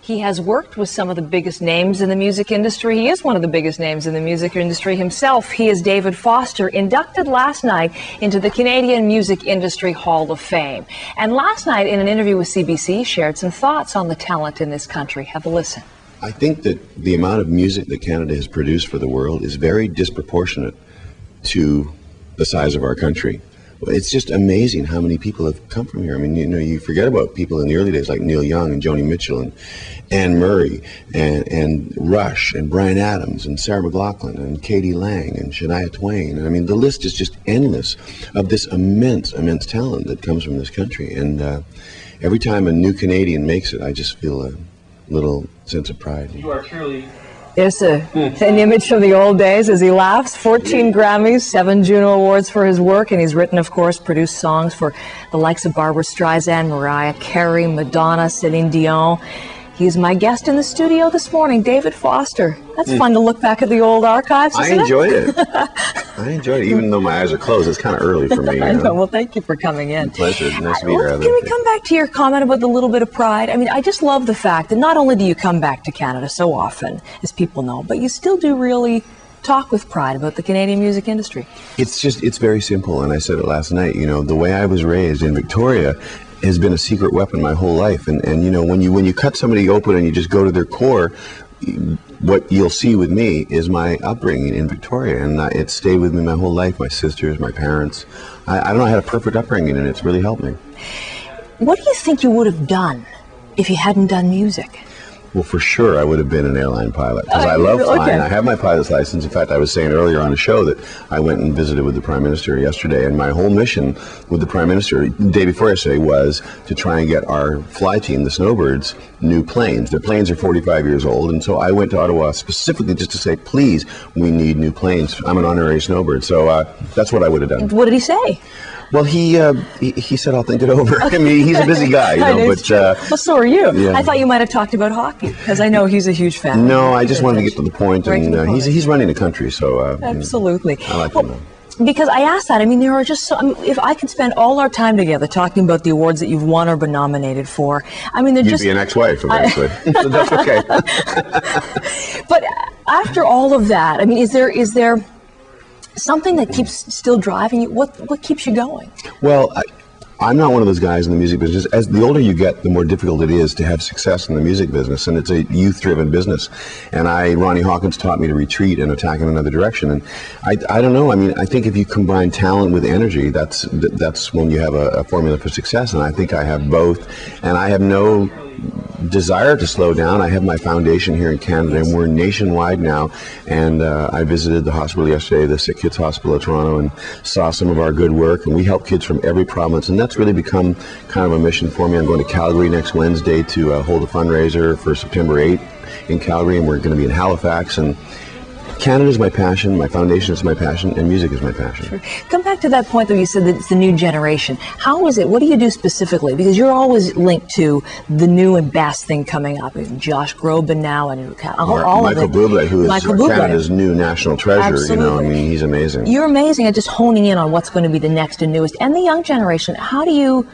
He has worked with some of the biggest names in the music industry. He is one of the biggest names in the music industry himself. He is David Foster, inducted last night into the Canadian Music Industry Hall of Fame. And last night, in an interview with CBC, shared some thoughts on the talent in this country. Have a listen. I think that the amount of music that Canada has produced for the world is very disproportionate to the size of our country. It's just amazing how many people have come from here. I mean, you know, you forget about people in the early days like Neil Young and Joni Mitchell and Anne Murray and Rush and Bryan Adams and Sarah McLachlan and Katie Lang and Shania Twain. I mean, the list is just endless of this immense talent that comes from this country. And every time a new Canadian makes it, I just feel a little sense of pride. You are truly... There's an image from the old days as he laughs. 14 Grammys, 7 Juno Awards for his work, and he's written, of course, produced songs for the likes of Barbra Streisand, Mariah Carey, Madonna, Celine Dion. He's my guest in the studio this morning, David Foster. That's fun to look back at the old archives, isn't it? I enjoyed it. I enjoyed it, even though my eyes are closed. It's kind of early for me. You know? I know. Well, thank you for coming in. Pleasure. Nice to be here. Can we come back to your comment about the little bit of pride? I mean, I just love the fact that not only do you come back to Canada so often, as people know, but you still do really talk with pride about the Canadian music industry. It's very simple, and I said it last night. You know, the way I was raised in Victoria has been a secret weapon my whole life. And you know, when you cut somebody open and you just go to their core, what you'll see with me is my upbringing in Victoria, and it stayed with me my whole life. My sisters, my parents. I don't know, I had a perfect upbringing, and it's really helped me. What do you think you would have done if you hadn't done music? Well, for sure, I would have been an airline pilot, because I love flying. Okay. I have my pilot's license. In fact, I was saying earlier on the show that I went and visited with the Prime Minister yesterday, and my whole mission with the Prime Minister, the day before yesterday, was to try and get our fly team, the Snowbirds, new planes. Their planes are 45 years old, and so I went to Ottawa specifically just to say, please, we need new planes. I'm an honorary Snowbird, so that's what I would have done. What did he say? Well, he said, I'll think it over. I mean, he's a busy guy, you know, but... well, so are you. Yeah. I thought you might have talked about hockey, because I know he's a huge fan. No, I just wanted to get to the point, and he's running the country, so... Absolutely. I like him. Because I asked that, I mean, there are just so... if I could spend all our time together talking about the awards that you've won or been nominated for, I mean, they're You'd just... be an ex-wife, eventually. So that's okay. But after all of that, I mean, is there something that keeps still driving you? What keeps you going? Well, I'm not one of those guys in the music business. As the older you get, the more difficult it is to have success in the music business, and it's a youth-driven business. And Ronnie Hawkins taught me to retreat and attack in another direction. And I don't know. I mean, I think if you combine talent with energy, that's when you have a formula for success. And I think I have both. And I have no desire to slow down. I have my foundation here in Canada, and we're nationwide now. And I visited the hospital yesterday, the Sick Kids Hospital of Toronto, and saw some of our good work. And we help kids from every province, and that's really become kind of a mission for me. I'm going to Calgary next Wednesday to hold a fundraiser for September 8th in Calgary, and we're going to be in Halifax. And Canada is my passion, my foundation is my passion, and music is my passion. Sure. Come back to that point, though. You said that it's the new generation. How is it? What do you do specifically? Because you're always linked to the new and best thing coming up. Josh Groban now, and all Michael of it. Bublé, who is Canada's new national treasure. Absolutely. You know, I mean, he's amazing. You're amazing at just honing in on what's going to be the next and newest. And the young generation, how do you...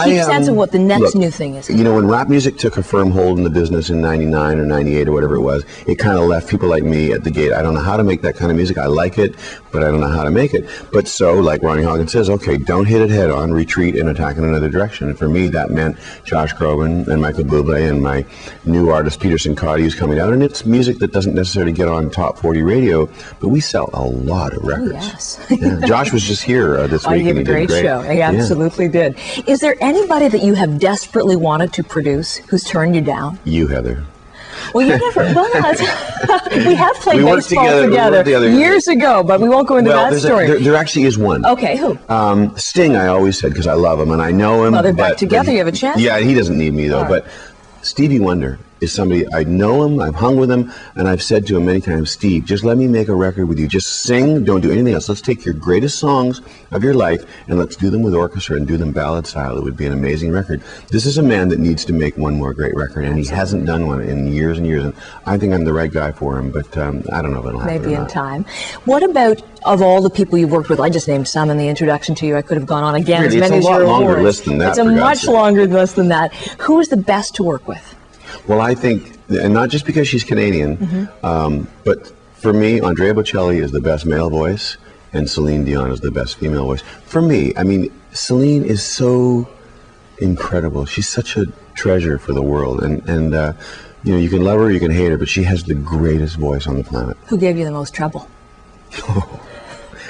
keep sense of what the next new thing is. You know, when rap music took a firm hold in the business in 99 or 98 or whatever it was, it kind of left people like me at the gate. I don't know how to make that kind of music. I like it, but I don't know how to make it. But so, like Ronnie Hawkins says, okay, don't hit it head on, retreat and attack in another direction. And for me, that meant Josh Groban and Michael Bublé and my new artist, Peterson Cotty, who's coming out. And it's music that doesn't necessarily get on top 40 radio, but we sell a lot of records. Oh, yes. Yeah. Josh was just here this week, He and he did great. Show. He absolutely did. Is there anybody that you have desperately wanted to produce who's turned you down? You, Heather. Well, you never. We have played baseball together years ago, but we won't go into that story. There actually is one. Okay, who? Sting, I always said, because I love him and I know him. Well, they're back together. You have a chance. Yeah, he doesn't need me though. Right. But Stevie Wonder is somebody, I know him, I've hung with him, and I've said to him many times, Steve, just let me make a record with you. Just sing, don't do anything else. Let's take your greatest songs of your life and let's do them with orchestra and do them ballad style. It would be an amazing record. This is a man that needs to make one more great record, and he hasn't done one in years and years, and I think I'm the right guy for him, but I don't know if it'll happen. Maybe in time. What about, of all the people you've worked with, I just named some in the introduction to you, I could have gone on again, really, as many as your awards. It's a much longer list than that. It's a much longer list than that. Who is the best to work with? Well, I think, and not just because she's Canadian, but for me, Andrea Bocelli is the best male voice, and Celine Dion is the best female voice. For me, I mean, Celine is so incredible. She's such a treasure for the world, and you know, you can love her, you can hate her, but she has the greatest voice on the planet. Who gave you the most trouble?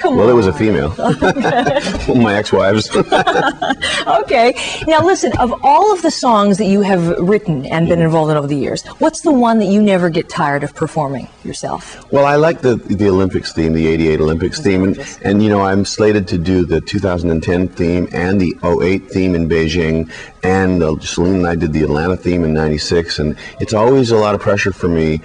Well, it was a female. My ex-wives. Okay. Now listen, of all of the songs that you have written and been involved in over the years, what's the one that you never get tired of performing yourself? Well, I like the Olympics theme, the '88 Olympics theme, and you know, I'm slated to do the 2010 theme and the '08 theme in Beijing, and Celine and I did the Atlanta theme in '96, and it's always a lot of pressure for me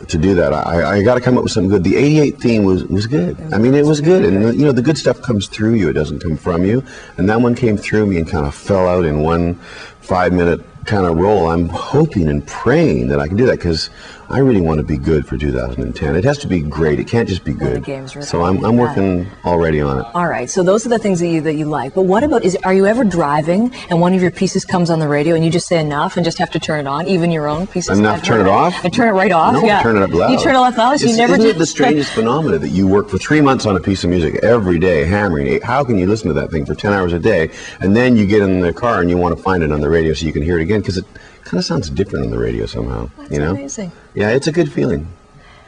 to do that. I got to come up with something good. The '88 theme was good. I mean, it was good, and you know, the good stuff comes through you. It doesn't come from you. And that one came through me and kind of fell out in one 5-minute kind of roll. I'm hoping and praying that I can do that, because I really want to be good for 2010. It has to be great. It can't just be good. So I'm working already on it. All right. So those are the things that you like. But what about, are you ever driving and one of your pieces comes on the radio and you just say enough and just have to turn it on, even your own pieces? Enough, turn it off? And turn it right off? No, yeah. Turn it up loud. You turn it up loud? So you never isn't it the strangest phenomena that you work for 3 months on a piece of music every day, hammering it? How can you listen to that thing for 10 hours a day, and then you get in the car and you want to find it on the radio so you can hear it again, because it kind of sounds different on the radio somehow. That's you know? Amazing. Yeah, it's a good feeling.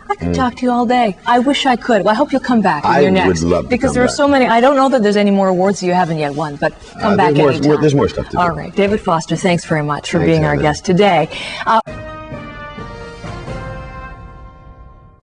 I could talk to you all day. I wish I could. Well, I hope you'll come back when you're next. I would love to because come there are back. so many. I don't know that there's any more awards you haven't yet won, but come back anytime. There's more stuff to do. All right. David Foster, thanks very much for being our guest today.